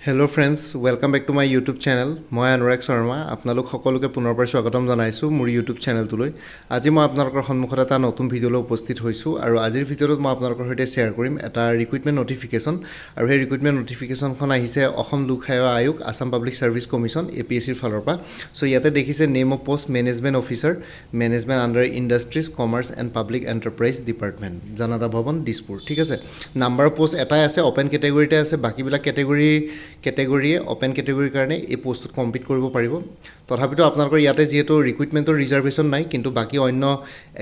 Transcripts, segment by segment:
Hello' friends, welcome back to my YouTube channel. মই অনুৰাগ শৰ্মা। আপোনালোক সকলোকে পুনৰবাৰ স্বাগতম জনাইছোঁ মোৰ ইউটিউব চেনেলটোলৈ। আজি মই আপোনালোকৰ সন্মুখত এটা নতুন ভিডিঅ'লৈ উপস্থিত হৈছোঁ আৰু আজিৰ ভিডিঅ'টোত মই আপোনালোকৰ সৈতে শ্বেয়াৰ কৰিম এটা ৰিক্ৰুইটমেণ্ট নটিফিকেশ্যন। আৰু সেই ৰিক্ৰুইটমেণ্ট নটিফিকেশ্যনখন আহিছে অসম লোক সেৱা আয়োগ, আছাম পাব্লিক ছাৰ্ভিচ কমিশ্যন, APSCৰ ফালৰ পৰা। চ' ইয়াতে দেখিছে name of post management officer, management under industries, commerce and public enterprise department, Janata Bhawan, Dispur. ঠিক আছে, নাম্বাৰ অফ পষ্ট এটাই আছে, অপেন কেটেগৰীতে আছে। বাকীবিলাক কেটেগৰীয়ে অপেন কেটেগৰীৰ কাৰণে এই পষ্টটোত কম্পিট কৰিব পাৰিব। তথাপিতো আপোনালোকৰ ইয়াতে যিহেতু ৰিক্ৰুইটমেণ্টৰ ৰিজাৰ্ভেশ্যন নাই, কিন্তু বাকী অন্য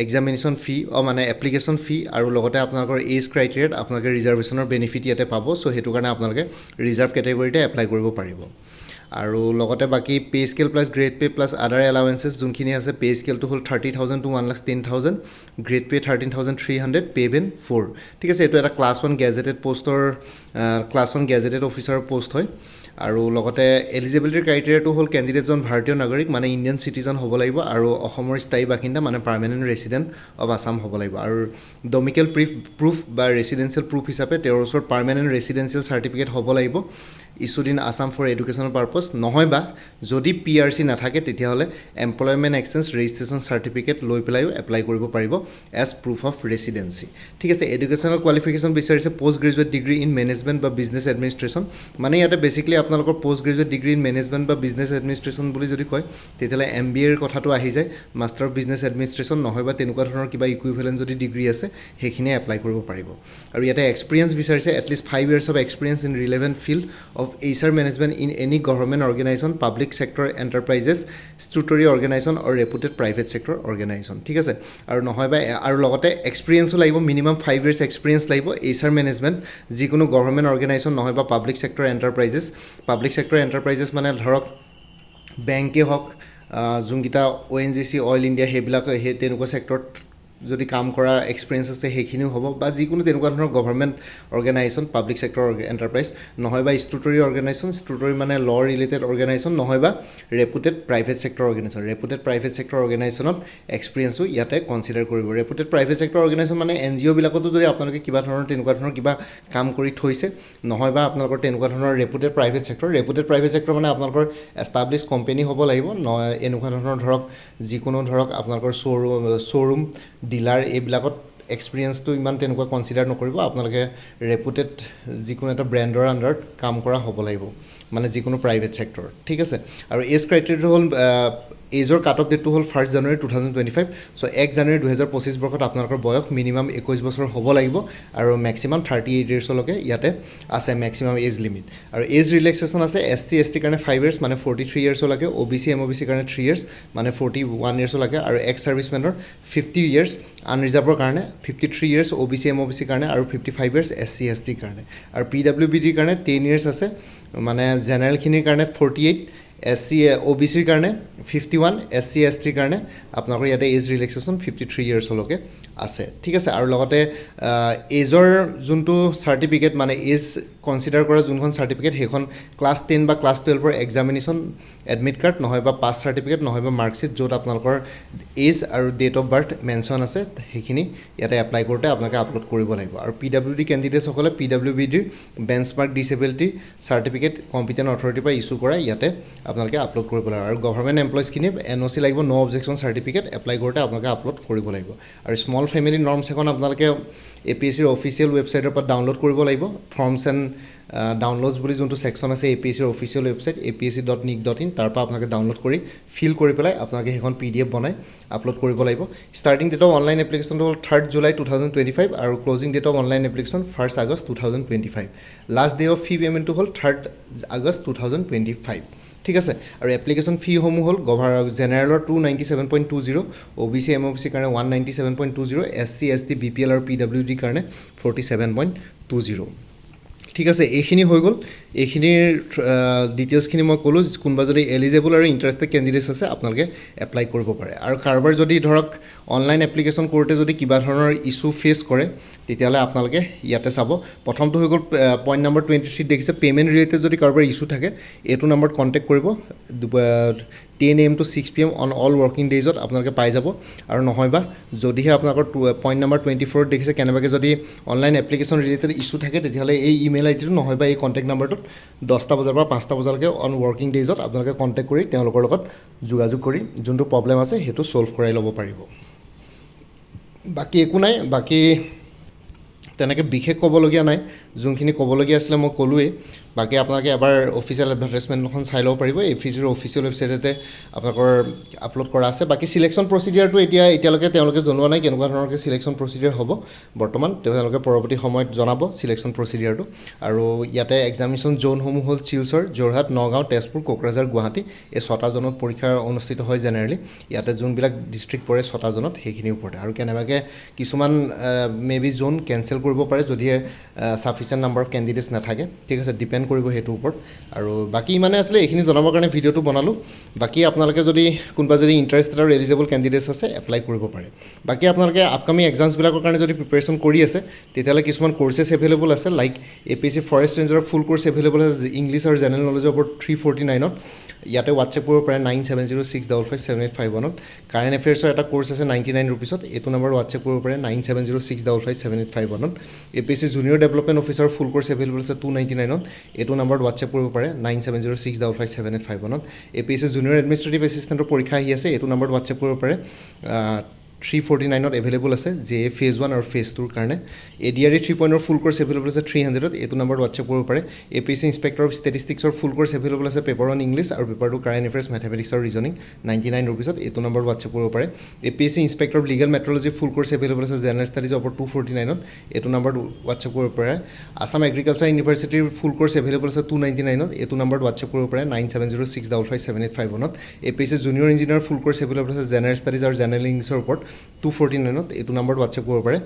এক্সামিনেশ্যন ফি মানে এপ্লিকেশ্যন ফি আৰু লগতে আপোনালোকৰ এজ ক্ৰাইটেৰিয়াত আপোনালোকে ৰিজাৰ্ভেশ্যনৰ বেনিফিট ইয়াতে পাব। চ' সেইটো কাৰণে আপোনালোকে ৰিজাৰ্ভ কেটেগৰীতে এপ্লাই কৰিব পাৰিব। আৰু লগতে বাকী pay' scale plus grade pay' plus আদাৰ এলাৱেঞ্চেছ যোনখিনি আছে, পে' স্কেলটো হ'ল 30,000 to 1,10,000, grade pay' 13,300, pay' band 4। ঠিক আছে, এইটো এটা ক্লাছ 1 গেজেটেড পষ্টৰ ক্লাছ 1 গেজেটেড অফিচাৰৰ পষ্ট হয়। আৰু লগতে এলিজিবিলিটিৰ ক্ৰাইটেৰিয়াটো হ'ল কেণ্ডিডেটজন ভাৰতীয় নাগৰিক মানে ইণ্ডিয়ান চিটিজেন হ'ব লাগিব আৰু অসমৰ স্থায়ী বাসিন্দা মানে পাৰ্মানেণ্ট ৰেচিডেণ্ট অৱ আছাম হ'ব লাগিব। আৰু ডমিকেল প্ৰুফ বা ৰেচিডেঞ্চিয়েল প্ৰুফ হিচাপে তেওঁৰ ওচৰত পাৰ্মানেণ্ট ৰেচিডেঞ্চিয়েল চাৰ্টিফিকেট হ'ব লাগিব, issued in Assam for educational purpose. নহয় বা যদি PRC নাথাকে তেতিয়াহ'লে এমপ্লয়মেণ্ট এক্সচেঞ্জ ৰেজিষ্ট্ৰেশ্যন চাৰ্টিফিকেট লৈ পেলাইও এপ্লাই কৰিব পাৰিব এজ প্ৰুফ অফ ৰেচিডেঞ্চি। ঠিক আছে, এডুকেশ্যনেল কোৱালিফিকেশ্যন বিচাৰিছে post graduate degree in management বা বিজনেছ এডমিনিষ্ট্ৰেশ্যন। মানে ইয়াতে বেচিকেলি আপোনালোকৰ post graduate degree in management বা বিজনেছ এডমিনিষ্ট্ৰেশ্যন বুলি যদি কয় তেতিয়াহ'লে MBAৰ কথাটো আহি যায়, মাষ্টাৰ অফ বিজনেছ এডমিনিষ্ট্ৰেশ্যন নহয় বা তেনেকুৱা ধৰণৰ কিবা ইকুইভেলেণ্ট যদি ডিগ্ৰী আছে সেইখিনিয়ে এপ্লাই কৰিব পাৰিব। আৰু ইয়াতে এক্সপিৰিয়েঞ্চ বিচাৰিছে at least 5 years of experience in relevant field of HR management in any government organisation, public sector enterprises, statutory organisation আৰু ৰেপুটেড প্ৰাইভেট ছেক্টৰ অৰ্গেনাইজেশ্যন। ঠিক আছে, আৰু নহয় বা আৰু লগতে এক্সপিৰিয়েঞ্চো লাগিব, মিনিমাম 5 years এক্সপিৰিয়েঞ্চ লাগিব HR মেনেজমেণ্ট যিকোনো গভৰ্ণমেণ্ট অৰ্গেনাইজেশ্যন নহয় বা public sector enterprises. Public sector enterprises মানে ধৰক বেংকেই হওক, যোনকেইটা ONGC, অইল ইণ্ডিয়া, সেইবিলাক সেই তেনেকুৱা ছেক্টৰত যদি কাম কৰা এক্সপিৰিয়েঞ্চ আছে সেইখিনিও হ'ব, বা যিকোনো তেনেকুৱা ধৰণৰ government organisation, public sector enterprise, নহয় বা ষ্টেটুটৰী অৰ্গেনাইজেশ্যন, ষ্টেটুটৰী মানে ল ৰিলেটেড অৰ্গেনাইজেশ্যন, নহয় বা reputed private sector organisation. Reputed private sector অৰ্গেনাইজেশ্যনত এক্সপিৰিয়েঞ্চো ইয়াতে কনচিডাৰ কৰিব। ৰেপুটেড প্ৰাইভেট ছেক্টৰ অৰ্গেনাইজেশ্যন মানে NGOবিলাকতো যদি আপোনালোকে কিবা ধৰণৰ তেনেকুৱা ধৰণৰ কিবা কাম কৰি থৈছে, নহয় বা আপোনালোকৰ তেনেকুৱা ধৰণৰ ৰেপুটেড প্ৰাইভেট ছেক্টৰ মানে আপোনালোকৰ এষ্টাব্লিছ কোম্পানী হ'ব লাগিব, নহয় এনেকুৱা ধৰণৰ ধৰক যিকোনো ধৰক আপোনালোকৰ শ্ব'ৰুম ডিলাৰ এইবিলাকত এক্সপিৰিয়েঞ্চটো ইমান তেনেকুৱা কনচিডাৰ নকৰিব। আপোনালোকে ৰেপুটেড যিকোনো এটা ব্ৰেণ্ডৰ আণ্ডাৰত কাম কৰা হ'ব লাগিব, মানে যিকোনো প্ৰাইভেট ছেক্টৰ। ঠিক আছে, আৰু এজ ক্ৰাইটেৰিয়াটো হ'ল এজৰ কাট অফ ডেটটো হ'ল 1 January 2025। চ' 1 January 2025 বৰ্ষত আপোনালোকৰ বয়স মিনিমাম 21 বছৰ হ'ব লাগিব আৰু মেক্সিমাম 38 yearsলৈকে ইয়াতে আছে মেক্সিমাম এজ লিমিট। আৰু এজ ৰিলেক্সেশ্যন আছে SC ST কাৰণে 5 years মানে 43 yearsলৈকে, OBC MOBC কাৰণে 3 years মানে 41 yearsলৈকে, আৰু এক্স ছাৰ্ভিচমেনৰ 50 years, আনৰিজাৰ্ভৰ কাৰণে 53 years OBC MOBC কাৰণে, আৰু 55 years SC ST কাৰণে। আৰু PWBDৰ কাৰণে 10 years আছে, মানে জেনেৰেলখিনিৰ কাৰণে 48, SC OBCৰ কাৰণে 51, SC STৰ কাৰণে আপোনালোকৰ ইয়াতে এজ ৰিলেক্সেশ্যন 53 yearsলৈকে আছে। ঠিক আছে, আৰু লগতে এজৰ যোনটো চাৰ্টিফিকেট মানে এজ কনচিডাৰ কৰা যোনখন চাৰ্টিফিকেট সেইখন ক্লাছ 10 বা ক্লাছ 12ৰ এক্সামিনেশ্যন এডমিট কাৰ্ড নহয় বা পাছ চাৰ্টিফিকেট নহয় বা মাৰ্কশ্বিট য'ত আপোনালোকৰ এজ আৰু ডেট অফ বাৰ্থ মেনশ্যন আছে সেইখিনি ইয়াতে এপ্লাই কৰোঁতে আপোনালোকে আপলোড কৰিব লাগিব। আৰু PWD কেণ্ডিডেটসকলে PWBDৰ বেঞ্চমাৰ্ক ডিচেবিলিটি চাৰ্টিফিকেট কম্পিটেণ্ট অথৰিটিৰ পৰা ইছ্যু কৰা ইয়াতে আপোনালোকে আপলোড কৰিব লাগিব। আৰু গভৰ্ণমেণ্ট এমপ্লয়িজখিনিয়ে NOC লাগিব, ন' অবজেকশ্যন চাৰ্টিফিকেট এপ্লাই কৰোঁতে আপোনালোকে আপলোড কৰিব লাগিব। আৰু স্মল ফেমিলি নৰ্মছ এখন আপোনালোকে APSCৰ অফিচিয়েল ৱেবছাইটৰ পৰা ডাউনলোড কৰিব লাগিব। ফৰ্মছ এণ্ড ডাউনলোডছ বুলি যোনটো ছেকশ্যন আছে APSCৰ অফিচিয়েল ৱেবছাইট apsc.nic.in, তাৰ পৰা আপোনালোকে ডাউনলোড কৰি ফিল কৰি পেলাই আপোনালোকে সেইখন PDF বনাই আপলোড কৰিব লাগিব। ষ্টাৰ্টিং ডেট অফ অনলাইন এপ্লিকেশ্যনটো হ'ল 3 July 2025 আৰু closing date of online application 1 August 2025। Last day of fee পে'মেণ্টটো হ'ল 3 August 2025। ঠিক আছে, আৰু এপ্লিকেশ্যন ফিসমূহ হ'ল জেনেৰেলৰ 297.20, OBC MOBC কাৰণে 197.20, SC ST BPL আৰু PWDৰ কাৰণে 47.20। ঠিক আছে, এইখিনি হৈ গ'ল। এইখিনিৰ ডিটেইলছখিনি মই ক'লোঁ। কোনোবা যদি এলিজেবল আৰু ইণ্টাৰেষ্টেড কেণ্ডিডেটছ আছে আপোনালোকে এপ্লাই কৰিব পাৰে। আৰু কাৰোবাৰ যদি ধৰক অনলাইন এপ্লিকেশ্যন কৰোঁতে যদি কিবা ধৰণৰ ইছ্যু ফেচ কৰে তেতিয়াহ'লে আপোনালোকে ইয়াতে চাব। প্ৰথমটো হৈ গ'ল পইণ্ট নম্বৰ 23 দেখিছে, পে'মেণ্ট ৰিলেটেড যদি কাৰোবাৰ ইছ্যু থাকে এইটো নম্বৰত কণ্টেক্ট কৰিব। 10 AM to 6 PM on all working ডেইজত আপোনালোকে পাই যাব আৰু নহয়বা যদিহে আপোনালোকৰ পইণ্ট নম্বৰ 24 দেখিছে কেনেবাকৈ যদি অনলাইন এপ্লিকেশ্যন ৰিলেটেড ইছ্যু থাকে তেতিয়াহ'লে এই ইমেইল আইডিটো নহয়বা এই কণ্টেক্ট নাম্বাৰটোত 10টা বজাৰ পৰা 5টা বজালৈকে অন ৱৰ্কিং ডেইজত আপোনালোকে কণ্টেক্ট কৰি তেওঁলোকৰ লগত যোগাযোগ কৰি যোনটো প্ৰব্লেম আছে সেইটো ছল্ভ কৰাই ল'ব পাৰিব বাকী একো নাই বাকী তেনেকৈ বিশেষ ক'বলগীয়া নাই যোনখিনি ক'বলগীয়া আছিলে মই ক'লোৱেই বাকী আপোনালোকে এবাৰ অফিচিয়েল এডভাৰটাইজমেণ্টখন চাই ল'ব পাৰিব এফিচিৰ অফিচিয়েল ৱেবছাইটতে আপোনালোকৰ আপলোড কৰা আছে বাকী চিলেকশ্যন প্ৰচিডিয়াৰটো এতিয়ালৈকে তেওঁলোকে জনোৱা নাই কেনেকুৱা ধৰণৰকৈ চিলেকশ্যন প্ৰচিডিয়াৰ হ'ব বৰ্তমান তেওঁলোকে পৰৱৰ্তী সময়ত জনাব চিলেকশ্যন প্ৰচিডিয়াৰটো আৰু ইয়াতে এক্সামিনেশ্যন জ'নসমূহ হ'ল শিলচৰ যোৰহাট নগাঁও তেজপুৰ কোকৰাঝাৰ গুৱাহাটী এই 6টা জোনত পৰীক্ষা অনুষ্ঠিত হয় জেনেৰেলি ইয়াতে যোনবিলাক ডিষ্ট্ৰিক্ট পৰে 6টা জোনত সেইখিনিৰ ওপৰতে আৰু কেনেবাকৈ কিছুমান মে বি জোন কেঞ্চেল কৰিব পাৰে যদিহে ছাফিচিয়েণ্ট নাম্বাৰ অফ কেণ্ডিডেটছ নাথাকে ঠিক আছে ডিপেণ্ড কৰিব সেইটোৰ ওপৰত আৰু বাকী ইমানে আছিলে এইখিনি জনাবৰ কাৰণে ভিডিঅ'টো বনালোঁ বাকী আপোনালোকে যদি কোনোবা যদি ইণ্টাৰেষ্টেড আৰু এলিজিবল কেণ্ডিডেটছ আছে এপ্লাই কৰিব পাৰে বাকী আপোনালোকে আপকামিং এক্সামছবিলাকৰ কাৰণে যদি প্ৰিপেৰেশ্যন কৰি আছে তেতিয়াহ'লে কিছুমান কৰ্চেছ এভেইলেবল আছে লাইক APSC ফৰেষ্ট ৰেঞ্জাৰৰ ফুল কৰ্চ এভেইলেবল আছে ইংলিছ আৰু জেনেৰেল নলেজৰ ওপৰত 349ত ইয়াতে হোৱাটছএপ কৰিব পাৰে 9706557851ত কাৰেণ্ট এফেয়াৰ্ছৰ এটা কৰ্চ আছে 99 ৰুপিছত এইটো নম্বৰ হোৱাটছএপ কৰিব পাৰে 9706557851ত APSC জুনিয়ৰ ডেভেলপমেণ্ট অফিচাৰ ফুল কৰ্চ এভেইলেবল আছে 299ত এইটো নম্বৰত হোৱাটছএপ কৰিব পাৰে 9706557851ত APSC জুনিয়ৰ এডমিনিষ্ট্ৰেটিভ এছিষ্টেণ্টৰ পৰীক্ষা আহি আছে এইটো নম্বৰত হোৱাটছএপ কৰিব পাৰে 349ত এভেইলেবল আছে যে ফেজ 1 আৰু ফেজ 2ৰ কাৰণে ADRE 3.0 ফুল কৰ্চ এভেইলেবল আছে 300ত এইটো নম্বৰত হোৱাটছএপ কৰিব পাৰে APSC ইনস্পেক্টৰ অফ ষ্টেটিষ্টিক্সৰ ফুল কৰ্চ এভেইলেবল আছে পেপাৰ 1 ইংলিছ আৰু পেপাৰ 2 কাৰেণ্ট এফেয়াৰ্ছ মেথমেটিক্স আৰু ৰিজনিং 99 ৰুপিছত এইটো নম্বৰত হোৱাটছএপ কৰিব পাৰে APSC inspector of legal metrology full course available আছে জেনেৰেল ষ্টাডিজৰ ওপৰত 249ত এইটো নম্বৰত হোৱাটছএপ কৰিব পাৰে আছাম এগ্ৰিকালচাৰ ইউনিভাৰ্চিটিৰ ফুল কৰ্চ এভেইলেবল আছে 299ত এইটো নম্বৰত হোৱাটছএপ কৰিব পাৰে 9706557851ত APSC junior engineer full course available আছে জেনেৰেল ষ্টাডিজ আৰু জেনেৰেল ইংলিছৰ ওপৰত 249ত এইটো নম্বৰত হোৱাটছএপ কৰিব পাৰে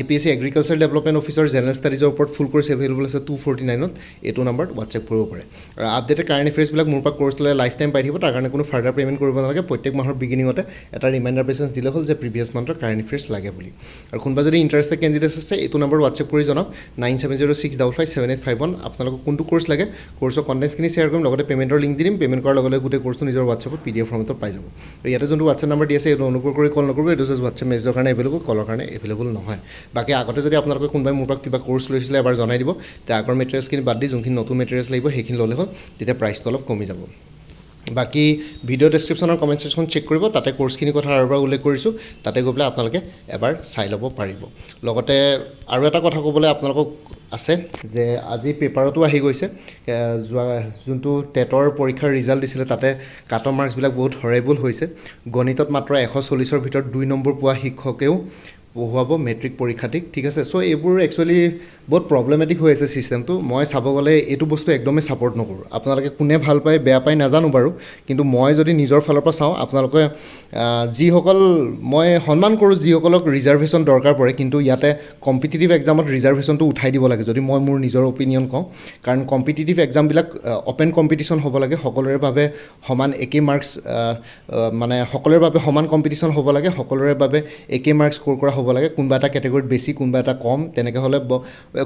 APSC agriculture development officer general ষ্টাডিজৰ ওপৰত ফুল কৰ্চ এভেইলেবল আছে 249ত এইটো নম্বৰত হোৱাটছএপ কৰিব পাৰে আৰু আপডেটেড কাৰেণ্ট এফেয়াৰ্ছবিলাক মোৰ পৰা কৰ্চ ল'লে লাইফ টাইম পাই থাকিব তাৰ কাৰণে কোনো ফাৰ্ডাৰ পে'মেণ্ট কৰিব নালাগে প্ৰত্যেক মাহৰ বিগিনিঙতে এটা ৰিমাইণ্ডাৰ বেচিছ দিলে হ'ল যে প্ৰিভিয়াছ মান্থৰ কাৰেণ্ট এফেয়াৰ্ছ লাগে বুলি আৰু কোনোবা যদি ইণ্টাৰেষ্টেড কেণ্ডিডেটছ আছে এইটো নম্বৰ হোৱাটছএপ কৰি জনাওক 9706557851 আপোনালোকক কোনটো কৰ্চ লাগে কৰ্চৰ কণ্টেণ্টছখিনি শ্বেয়াৰ কৰিম লগতে পে'মেণ্টৰ লিংক দি দিম পে'মেণ্ট কৰাৰ লগে লগে গোটেই কৰ্চটো নিজৰ হোৱাটছএপত PDF ফৰ্মেটত পাই যাব আৰু ইয়াতে যোনটো হোৱাটছএপ নম্বৰ দি আছে এইটো অনুগ্ৰহ কৰি কল নকৰিব এইটো জাষ্ট হোৱাটছএপ মেছেজৰ কাৰণে এভেইলেবল কলৰ কাৰণে এভেইলেবল নহয় বাকী আগতে যদি আপোনালোকে কোনোবাই মোৰ পৰা কিবা কৰ্চ লৈছিলে এবাৰ জনাই দিব তে আগৰ মেটেৰিয়েলছখিনি বাদ দি যোনখিনি নতুন মেটেৰিয়েলছ লাগিব সেইখিনি ল'লে হ'ল তেতিয়া প্ৰাইচটো অলপ কমি যাব বাকী ভিডিঅ' ডেছক্ৰিপশ্যনৰ কমেণ্ট ছেকশ্যন চেক কৰিব তাতে কৰ্চখিনিৰ কথা আৰু এবাৰ উল্লেখ কৰিছোঁ তাতে গৈ পেলাই আপোনালোকে এবাৰ চাই ল'ব পাৰিব লগতে আৰু এটা কথা ক'বলৈ আপোনালোকক আছে যে আজি পেপাৰতো আহি গৈছে যোনটো টেটৰ পৰীক্ষাৰ ৰিজাল্ট দিছিলে তাতে কাট অফ মাৰ্কছবিলাক বহুত হৰেবল হৈছে গণিতত মাত্ৰ 140ৰ ভিতৰত 2 নম্বৰ পোৱা শিক্ষকেও পঢ়ুৱাব মেট্ৰিক পৰীক্ষাৰ্থীক ঠিক আছে চ' এইবোৰ একচুৱেলি বহুত প্ৰব্লেমেটিক হৈ আছে ছিষ্টেমটো মই চাব গ'লে এইটো বস্তু একদমেই ছাপৰ্ট নকৰোঁ আপোনালোকে কোনে ভাল পায় বেয়া পায় নাজানো বাৰু কিন্তু মই যদি নিজৰ ফালৰ পৰা চাওঁ আপোনালোকে যিসকল মই সন্মান কৰোঁ যিসকলক ৰিজাৰ্ভেশ্যন দৰকাৰ পৰে কিন্তু ইয়াতে কম্পিটিটিভ এক্সামত ৰিজাৰ্ভেশ্যনটো উঠাই দিব লাগে যদি মই মোৰ নিজৰ অপিনিয়ন কওঁ কাৰণ কম্পিটিটিভ এক্সামবিলাক অ'পেন কম্পিটিশ্যন হ'ব লাগে সকলোৰে বাবে সমান একে মাৰ্কছ মানে সকলোৰে বাবে সমান কম্পিটিশ্যন হ'ব লাগে সকলোৰে বাবে একে মাৰ্কছ স্ক'ৰ কৰা হ'ব লাগে কোনোবা এটা কেটেগৰীত বেছি কোনোবা এটা কম তেনেকৈ হ'লে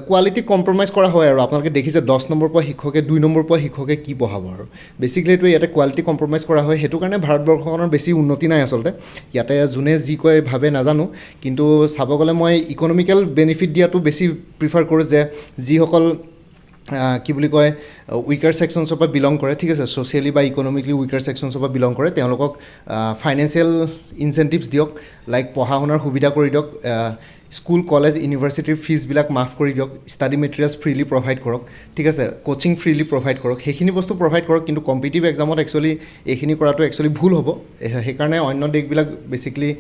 কোৱালিটি কম্প্ৰমাইজ কৰা হয় আৰু আপোনালোকে দেখিছে 10 নম্বৰ পোৱা শিক্ষকে 2 নম্বৰ পোৱা শিক্ষকে কি পঢ়াব আৰু বেছিকলি এইটো ইয়াতে কোৱালিটি কম্প্ৰমাইজ কৰা হয় সেইটো কাৰণে ভাৰতবৰ্ষখনৰ বেছি উন্নতি নাই আচলতে ইয়াতে যোনে যি কয় ভাবে নাজানো কিন্তু চাব গ'লে মই ইকনমিকেল বেনিফিট দিয়াটো বেছি প্ৰিফাৰ কৰোঁ যে যিসকল কি বুলি কয় উইকাৰ ছেকশ্যনছৰ পৰা বিলং কৰে ঠিক আছে ছ'চিয়েলি বা ইকনমিকলি উইকাৰ ছেকশ্যনছৰ পৰা বিলং কৰে তেওঁলোকক ফাইনেন্সিয়েল ইনচেণ্টিভছ দিয়ক লাইক পঢ়া শুনাৰ সুবিধা কৰি দিয়ক স্কুল কলেজ ইউনিভাৰ্চিটিৰ ফিজবিলাক মাফ কৰি দিয়ক ষ্টাডি মেটেৰিয়েলছ ফ্ৰীলি প্ৰভাইড কৰক ঠিক আছে কোচিং ফ্ৰীলি প্ৰভাইড কৰক সেইখিনি বস্তু প্ৰভাইড কৰক কিন্তু কম্পিটিটিভ এক্সামত একচুৱেলি এইখিনি কৰাটো একচুৱেলি ভুল হ'ব সেইকাৰণে অন্য দেশবিলাক বেছিকলি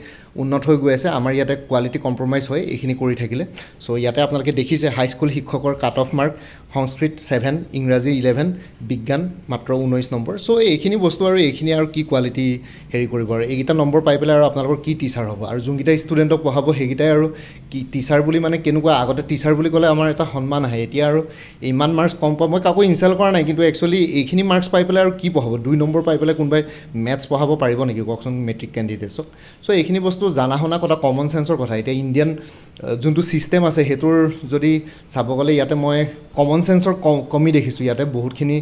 উন্নত হৈ গৈ আছে আমাৰ ইয়াতে কোৱালিটি কম্প্ৰমাইজ হয় এইখিনি কৰি থাকিলে চ' ইয়াতে আপোনালোকে দেখিছে হাইস্কুল শিক্ষকৰ কাট অফ মাৰ্ক সংস্কৃত 7 ইংৰাজী 11 বিজ্ঞান মাত্ৰ 19 নম্বৰ চ' এইখিনি বস্তু আৰু এইখিনি আৰু কি কোৱালিটি হেৰি কৰিব আৰু এইকেইটা নম্বৰ পাই পেলাই আৰু আপোনালোকৰ কি টিচাৰ হ'ব আৰু যোনকেইটা ষ্টুডেণ্টক পঢ়াব সেইকেইটাই আৰু কি টিচাৰ বুলি মানে কেনেকুৱা আগতে টিচাৰ বুলি ক'লে আমাৰ এটা সন্মান আহে এতিয়া আৰু ইমান মাৰ্কছ কম পোৱা মই কাকো ইনচাল্ট কৰা নাই কিন্তু একচুৱেলি এইখিনি মাৰ্কছ পাই পেলাই আৰু কি পঢ়াব 2 নম্বৰ পাই পেলাই কোনোবাই মেথছ পঢ়াব পাৰিব নেকি কওকচোন মেট্ৰিক কেণ্ডিডেটছক চ' এইখিনি বস্তু জানা শুনা কথা কমন চেঞ্চৰ কথা এতিয়া ইণ্ডিয়ান যোনটো ছিষ্টেম আছে সেইটোৰ যদি চাব গ'লে ইয়াতে মই কমন চেঞ্চৰ কমি দেখিছোঁ ইয়াতে বহুতখিনি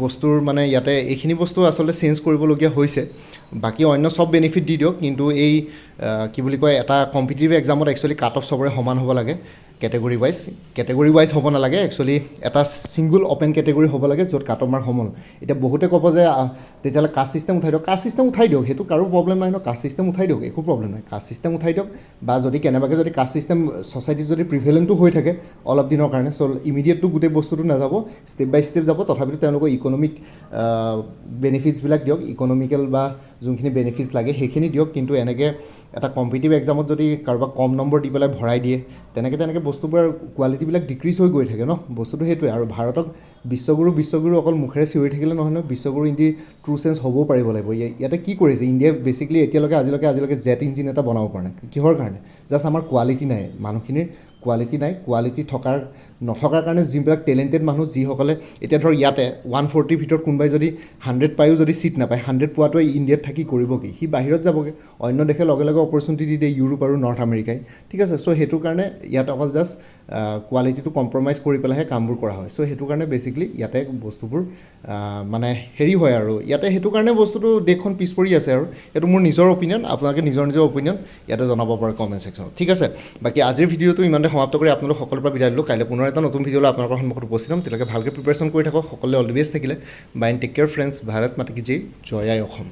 বস্তুৰ মানে ইয়াতে এইখিনি বস্তু আচলতে চেঞ্জ কৰিবলগীয়া হৈছে বাকী অন্য চব বেনিফিট দি দিয়ক কিন্তু এই কি বুলি কয় এটা কম্পিটিটিভ এক্সামত একচুৱেলি কাট অফ চবৰে সমান হ'ব লাগে কেটেগৰী ৱাইজ হ'ব নালাগে একচুৱেলি এটা ছিংগুল অ'পেন কেটেগৰী হ'ব লাগে য'ত কাট অফ মাৰ্ক সমান এতিয়া বহুতে ক'ব যে তেতিয়াহ'লে কাষ্ট ছিষ্টেম উঠাই দিয়ক সেইটো কাৰো প্ৰব্লেম নাই ন কাষ্ট ছিষ্টেম উঠাই দিয়ক একো প্ৰব্লেম নাই কাষ্ট ছিষ্টেম উঠাই দিয়ক বা যদি কেনেবাকৈ যদি কাষ্ট ছিষ্টেম ছ'চাইটিত যদি প্ৰিভেলেণ্টো হৈ থাকে অলপ দিনৰ কাৰণে চ' ইমিডিয়েটটো গোটেই বস্তুটো নাযাব ষ্টেপ বাই ষ্টেপ যাব তথাপিতো তেওঁলোকৰ ইকনমিক বেনিফিটছবিলাক দিয়ক ইকনমিকেল বা যোনখিনি বেনিফিটছ লাগে সেইখিনি দিয়ক কিন্তু এনেকৈ এটা কম্পিটিটিভ এক্সামত যদি কাৰোবাক কম নম্বৰ দি পেলাই ভৰাই দিয়ে তেনেকৈ বস্তুবোৰৰ কোৱালিটিবিলাক ডিক্ৰিজ হৈ গৈ থাকে ন বস্তুটো সেইটোৱে আৰু ভাৰতক বিশ্বগুৰু অকল মুখেৰে চিঞৰি থাকিলে নহয় নহয় বিশ্বগুৰু ইন দি ট্ৰু চেঞ্চ হ'বও পাৰিব লাগিব ইয়াতে কি কৰিছে ইণ্ডিয়াই বেছিকেলি এতিয়ালৈকে আজিলৈকে জেট ইঞ্জিন এটা বনাব পৰা নাই কিহৰ কাৰণে জাষ্ট আমাৰ কোৱালিটি নাই মানুহখিনিৰ কোৱালিটি নথকাৰ কাৰণে যিবিলাক টেলেণ্টেড মানুহ যিসকলে এতিয়া ধৰক ইয়াতে 140 ভিতৰত কোনোবাই যদি 100 পায়ো যদি ছিট নাপায় 100 পোৱাটোৱে ইণ্ডিয়াত থাকি কৰিব কি সি বাহিৰত যাবগৈ অন্য দেশে লগে অপৰচুনিটি দি দিয়ে ইউৰোপ আৰু নৰ্থ আমেৰিকাই ঠিক আছে চ' সেইটো কাৰণে ইয়াত অকল জাষ্ট কোৱালিটিটো কম্প্ৰমাইজ কৰি পেলাইহে কামবোৰ কৰা হয় চ' সেইটো কাৰণে বেছিকেলি ইয়াতে বস্তুবোৰ মানে হেৰি হয় আৰু ইয়াতে সেইটো কাৰণে বস্তুটো দেশখন পিছ পৰি আছে আৰু এইটো মোৰ নিজৰ অপিনিয়ন আপোনালোকে নিজৰ অপিনিয়ন ইয়াতে জনাব পাৰে কমেণ্ট ছেকশ্যনত ঠিক আছে বাকী আজিৰ ভিডিঅ'টো ইমানতে সমাপ্ত কৰি আপোনালোক সকলোৰে পৰা বিদায় দিলোঁ কাইলৈ পুনৰ এটা নতুন ভিডিঅ'লৈ আপোনালোকৰ সন্মুখত উপস্থিত হ'ম তেতিয়ালৈকে ভালকৈ প্ৰিপেৰেশ্যন কৰি থাকক সকলোৱে অল দি বেষ্ট থাকিলে bye and take care friends Bharat Mata কি জয় জয় আই অসম